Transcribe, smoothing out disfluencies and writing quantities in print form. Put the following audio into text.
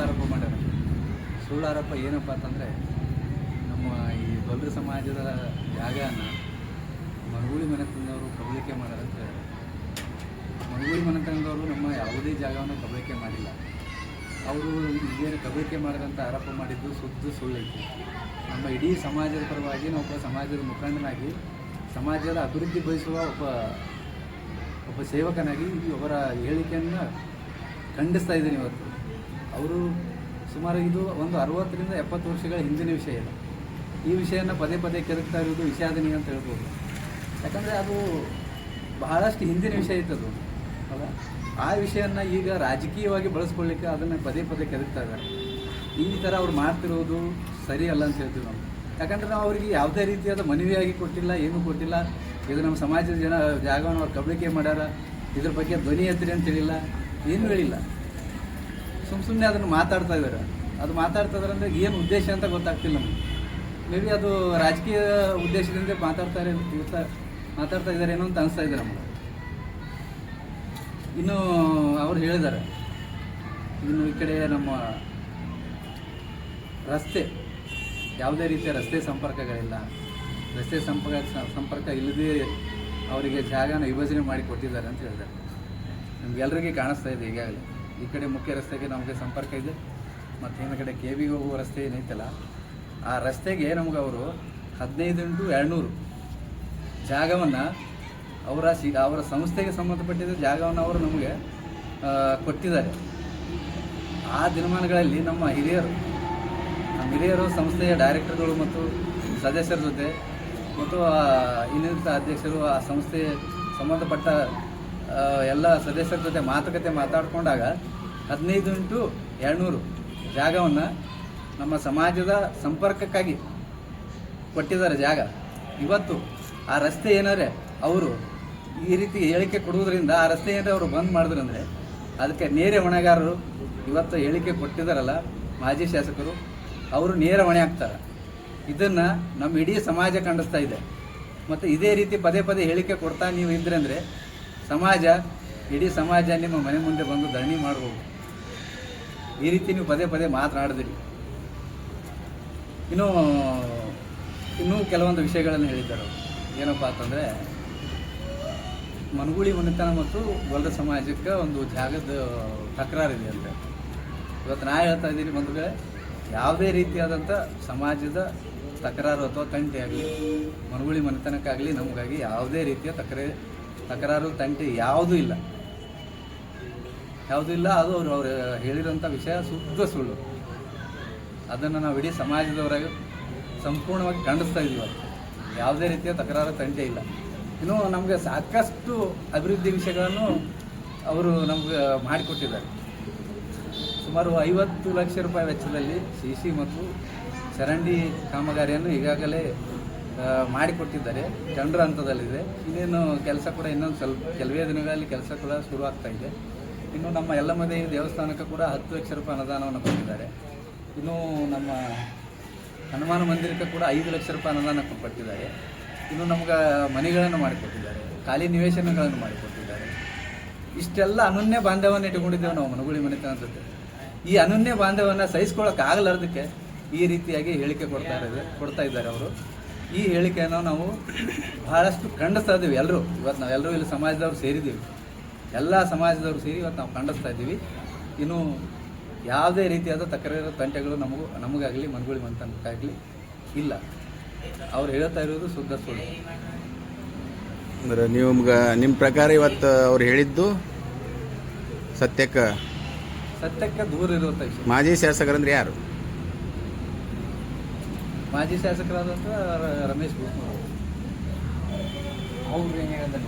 ಆರೋಪ ಮಾಡ್ಯಾರ. ಸುಳ್ಳು ಆರೋಪ ಏನಪ್ಪ ಅಂತಂದರೆ, ನಮ್ಮ ಈ ಗೊಲ್ಲರ ಸಮಾಜದ ಜಾಗನ ಮನಗೂಳಿ ಮನೆತನದವರು ಕಬಳಿಕೆ ಮಾಡ್ಯಾರ ಅಂತ ಹೇಳ್ಯಾರ. ಮನಗೂಳಿ ಮನೆತನದವರು ನಮ್ಮ ಯಾವುದೇ ಜಾಗವನ್ನು ಕಬಳಿಕೆ ಮಾಡಿಲ್ಲ. ಅವರು ಈಗೇನು ಕಬಳಿಕೆ ಮಾಡಿದಂಥ ಆರೋಪ ಮಾಡಿದ್ದು ಸುಳ್ಳೈತಿ. ನಮ್ಮ ಇಡೀ ಸಮಾಜದ ಪರವಾಗಿ ನಾವು ಒಬ್ಬ ಸಮಾಜದ ಮುಖಂಡನಾಗಿ ಸಮಾಜದ ಅಭಿವೃದ್ಧಿ ಬಯಸುವ ಒಬ್ಬ ಸೇವಕನಾಗಿ ಅವರ ಹೇಳಿಕೆಯನ್ನು ಖಂಡಿಸ್ತಾ ಇದ್ದೀನಿ ಇವತ್ತು. ಅವರು ಸುಮಾರು ಇದು ಒಂದು 60 ರಿಂದ 70 ವರ್ಷಗಳ ಹಿಂದಿನ ವಿಷಯ ಇದೆ. ಈ ವಿಷಯನ ಪದೇ ಪದೇ ಕೆದಕ್ತಾ ಇರೋದು ವಿಷಾದನೀಯ ಅಂತ ಹೇಳ್ಬೋದು. ಯಾಕಂದರೆ ಅದು ಬಹಳಷ್ಟು ಹಿಂದಿನ ವಿಷಯ ಇತ್ತದು ಅಲ್ಲ. ಆ ವಿಷಯನ ಈಗ ರಾಜಕೀಯವಾಗಿ ಬಳಸ್ಕೊಳ್ಳಿಕ್ಕೆ ಅದನ್ನು ಪದೇ ಪದೇ ಕೆದಕ್ತಾ ಇದ್ದಾರೆ. ಈ ಥರ ಅವ್ರು ಮಾಡ್ತಿರೋದು ಸರಿ ಅಲ್ಲ ಅಂತ ಹೇಳ್ತೀವಿ ನಾವು. ಯಾಕಂದರೆ ನಾವು ಅವರಿಗೆ ಯಾವುದೇ ರೀತಿಯಾದ ಮನವಿಯಾಗಿ ಕೊಟ್ಟಿಲ್ಲ, ಏನೂ ಕೊಟ್ಟಿಲ್ಲ. ಇದು ನಮ್ಮ ಸಮಾಜದ ಜಾಗವನ್ನು ಅವ್ರು ಕಬಳಿಕೆ ಮಾಡ್ಯಾರ, ಇದ್ರ ಬಗ್ಗೆ ಧ್ವನಿ ಎತ್ತಿರಿ ಅಂತ ಹೇಳಿಲ್ಲ, ಏನೂ ಹೇಳಿಲ್ಲ. ಸುಮ್ಮನೆ ಅದನ್ನು ಮಾತಾಡ್ತಾ ಇದ್ದಾರೆ. ಅದು ಮಾತಾಡ್ತಾ ಇದ್ದಾರೆ ಅಂದರೆ ಏನು ಉದ್ದೇಶ ಅಂತ ಗೊತ್ತಾಗ್ತಿಲ್ಲ ನಮಗೆ. ಮೇ ಬಿ ಅದು ರಾಜಕೀಯ ಉದ್ದೇಶದಿಂದ ಮಾತಾಡ್ತಾ ಇದ್ದಾರೆ ಏನೋ ಅಂತ ಅನಿಸ್ತಾ ಇದೆ ನಮಗೆ. ಇನ್ನು ಅವ್ರು ಹೇಳಿದ್ದಾರೆ, ಇನ್ನು ಈ ಕಡೆ ನಮ್ಮ ರಸ್ತೆ, ಯಾವುದೇ ರೀತಿಯ ರಸ್ತೆ ಸಂಪರ್ಕಗಳಿಲ್ಲ. ರಸ್ತೆ ಸಂಪರ್ಕ ಇಲ್ಲದೆ ಅವರಿಗೆ ಜಾಗನ ವಿಭಜನೆ ಮಾಡಿ ಕೊಟ್ಟಿದ್ದಾರೆ ಅಂತ ಹೇಳಿದ್ದಾರೆ. ನಮಗೆಲ್ಲರಿಗೆ ಕಾಣಿಸ್ತಾ ಇದೆ ಈಗಾಗಲೇ. ಈ ಕಡೆ ಮುಖ್ಯ ರಸ್ತೆಗೆ ನಮಗೆ ಸಂಪರ್ಕ ಇದೆ, ಮತ್ತು ಇನ್ನು ಕಡೆ ಕೆ.ಬಿ ಹೋಗುವ ರಸ್ತೆ ಏನೈತಲ್ಲ, ಆ ರಸ್ತೆಗೆ ನಮಗೆ ಅವರು 15x200 ಜಾಗವನ್ನು ಅವರ ಸಂಸ್ಥೆಗೆ ಸಂಬಂಧಪಟ್ಟಿದ್ದ ಜಾಗವನ್ನು ಅವರು ನಮಗೆ ಕೊಟ್ಟಿದ್ದಾರೆ. ಆ ದಿನಮಾನಗಳಲ್ಲಿ ನಮ್ಮ ಹಿರಿಯರು ಸಂಸ್ಥೆಯ ಡೈರೆಕ್ಟರ್ಗಳು ಮತ್ತು ಸದಸ್ಯರ ಜೊತೆ ಮತ್ತು ಇನ್ನಿತರ ಅಧ್ಯಕ್ಷರು, ಆ ಸಂಸ್ಥೆ ಸಂಬಂಧಪಟ್ಟ ಎಲ್ಲ ಸದಸ್ಯರ ಜೊತೆ ಮಾತಾಡಿಕೊಂಡಾಗ 15x200 ಜಾಗವನ್ನು ನಮ್ಮ ಸಮಾಜದ ಸಂಪರ್ಕಕ್ಕಾಗಿ ಕೊಟ್ಟಿದ್ದಾರೆ ಜಾಗ. ಇವತ್ತು ಆ ರಸ್ತೆ ಏನಾರೆ ಅವರು ಈ ರೀತಿ ಹೇಳಿಕೆ ಕೊಡುವುದರಿಂದ ಆ ರಸ್ತೆ ಏನಾರೆ ಅವರು ಬಂದ್ ಮಾಡಿದ್ರಂದರೆ ಅದಕ್ಕೆ ನೇರ ಹೊಣೆಗಾರರು ಇವತ್ತು ಹೇಳಿಕೆ ಕೊಟ್ಟಿದ್ದಾರಲ್ಲ ಮಾಜಿ ಶಾಸಕರು, ಅವರು ನೇರ ಹೊಣೆ ಆಗ್ತಾರೆ. ಇದನ್ನು ನಮ್ಮ ಇಡೀ ಸಮಾಜ ಖಂಡಿಸ್ತಾ ಇದೆ. ಮತ್ತು ಇದೇ ರೀತಿ ಪದೇ ಪದೇ ಹೇಳಿಕೆ ಕೊಡ್ತಾ ನೀವು ಇದ್ರಂದರೆ ಇಡೀ ಸಮಾಜ ನಿಮ್ಮ ಮನೆ ಮುಂದೆ ಬಂದು ಧರಣಿ ಮಾಡ್ಬೋದು. ಈ ರೀತಿ ನೀವು ಪದೇ ಪದೇ ಮಾತನಾಡಿದಿರಿ. ಇನ್ನೂ ಕೆಲವೊಂದು ವಿಷಯಗಳನ್ನು ಹೇಳಿದ್ದಾರೆ. ಏನಪ್ಪ ಅಂತಂದರೆ, ಮನಗೂಳಿ ಮನೆತನ ಮತ್ತು ಗೊಲ್ಲರ ಸಮಾಜಕ್ಕೆ ಒಂದು ಜಾಗದ ತಕರಾರಿದೆ ಅಂತ. ಇವತ್ತು ನಾ ಹೇಳ್ತಾ ಇದ್ದೀನಿ ಬಂಧುಗಳೇ, ಯಾವುದೇ ರೀತಿಯಾದಂಥ ಸಮಾಜದ ತಕರಾರು ಅಥವಾ ತಂಟೆ ಆಗಲಿ, ಮನಗೂಳಿ ಮನೆತನಕ್ಕಾಗಲಿ ನಮಗಾಗಿ ಯಾವುದೇ ರೀತಿಯ ತಕರಾರು ತಂಟೆ ಯಾವುದೂ ಇಲ್ಲ. ಅದು ಅವರು ಹೇಳಿರೋಂಥ ವಿಷಯ ಸುಳ್ಳು. ಅದನ್ನು ನಾವು ಇಡೀ ಸಮಾಜದವರಾಗಿ ಸಂಪೂರ್ಣವಾಗಿ ಖಂಡಿಸ್ತಾ ಇದ್ದೀವಿ. ಯಾವುದೇ ರೀತಿಯ ತಕರಾರು ತಂಟೆ ಇಲ್ಲ. ಇನ್ನು ನಮಗೆ ಸಾಕಷ್ಟು ಅಭಿವೃದ್ಧಿ ವಿಷಯಗಳನ್ನು ಅವರು ನಮಗೆ ಮಾಡಿಕೊಟ್ಟಿದ್ದಾರೆ. ಸುಮಾರು 50 ಲಕ್ಷ ರೂಪಾಯಿ ವೆಚ್ಚದಲ್ಲಿ CC ಮತ್ತು ಚರಂಡಿ ಕಾಮಗಾರಿಯನ್ನು ಈಗಾಗಲೇ ಮಾಡಿಕೊಟ್ಟಿದ್ದಾರೆ. ಟೆಂಡರ್ ಹಂತದಲ್ಲಿದೆ. ಇನ್ನೇನು ಕೆಲಸ ಕೂಡ ಕೆಲವೇ ದಿನಗಳಲ್ಲಿ ಕೆಲಸ ಕೂಡ ಶುರುವಾಗ್ತಾ ಇದೆ. ಇನ್ನು ನಮ್ಮ ಯಲ್ಲಮ್ಮದೇವಿ ದೇವಸ್ಥಾನಕ್ಕೆ ಕೂಡ 10 ಲಕ್ಷ ರೂಪಾಯಿ ಅನುದಾನವನ್ನು ಕೊಟ್ಟಿದ್ದಾರೆ. ಇನ್ನು ನಮ್ಮ ಹನುಮಾನ ಮಂದಿರಕ್ಕೆ ಕೂಡ 5 ಲಕ್ಷ ರೂಪಾಯಿ ಅನುದಾನ ಕೊಟ್ಟಿದ್ದಾರೆ. ಇನ್ನು ನಮ್ಗೆ ಮನೆಗಳನ್ನು ಮಾಡಿಕೊಟ್ಟಿದ್ದಾರೆ, ಖಾಲಿ ನಿವೇಶನಗಳನ್ನು ಮಾಡಿಕೊಟ್ಟಿದ್ದಾರೆ. ಇಷ್ಟೆಲ್ಲ ಅನನ್ಯ ಬಾಂಧವ್ಯವನ್ನು ಇಟ್ಟುಕೊಂಡಿದ್ದೇವೆ ನಾವು ಮನಗೂಳಿ ಮನೆತನ ಜೊತೆ. ಈ ಅನನ್ಯ ಬಾಂಧವ್ಯವನ್ನು ಸಹಿಸ್ಕೊಳ್ಳೋಕ್ಕಾಗಲಾರ್ದಕ್ಕೆ ಈ ರೀತಿಯಾಗಿ ಹೇಳಿಕೆ ಕೊಡ್ತಾ ಇದ್ದಾರೆ ಅವರು. ಈ ಹೇಳಿಕೆಯನ್ನು ನಾವು ಬಹಳಷ್ಟು ಖಂಡಿಸ್ತಾ ಇದ್ದೀವಿ. ಇವತ್ತು ನಾವೆಲ್ಲರೂ ಇಲ್ಲಿ ಸಮಾಜದವ್ರು ಸೇರಿದ್ದೀವಿ. ಎಲ್ಲ ಸಮಾಜದವರು ಸೇರಿ ಇವತ್ತು ನಾವು ಖಂಡಿಸ್ತಾ ಇದ್ದೀವಿ. ಇನ್ನು ಯಾವುದೇ ರೀತಿಯಾದ ತಕರಾರು ತಂಟೆಗಳು ನಮಗಾಗಲಿ ಮನಗೂಳಿ ಮನೆತನಕ್ಕಾಗಲಿ ಇಲ್ಲ. ಅವ್ರು ಹೇಳ್ತಾ ಇರೋದು ಸುಳ್ಳು. ಅಂದ್ರೆ ನಿಮ್ಮ ಪ್ರಕಾರ ಇವತ್ತು ಅವ್ರು ಹೇಳಿದ್ದು ಸತ್ಯಕ್ಕೆ ದೂರ ಇರುವಂಥ ವಿಷಯ. ಮಾಜಿ ಶಾಸಕರಂದ್ರೆ ಯಾರು? ಮಾಜಿ ಶಾಸಕರಾದಂಥ ರಮೇಶ್ ಅವ್ರು ಏನು ಹೇಳಿದ್ರೆ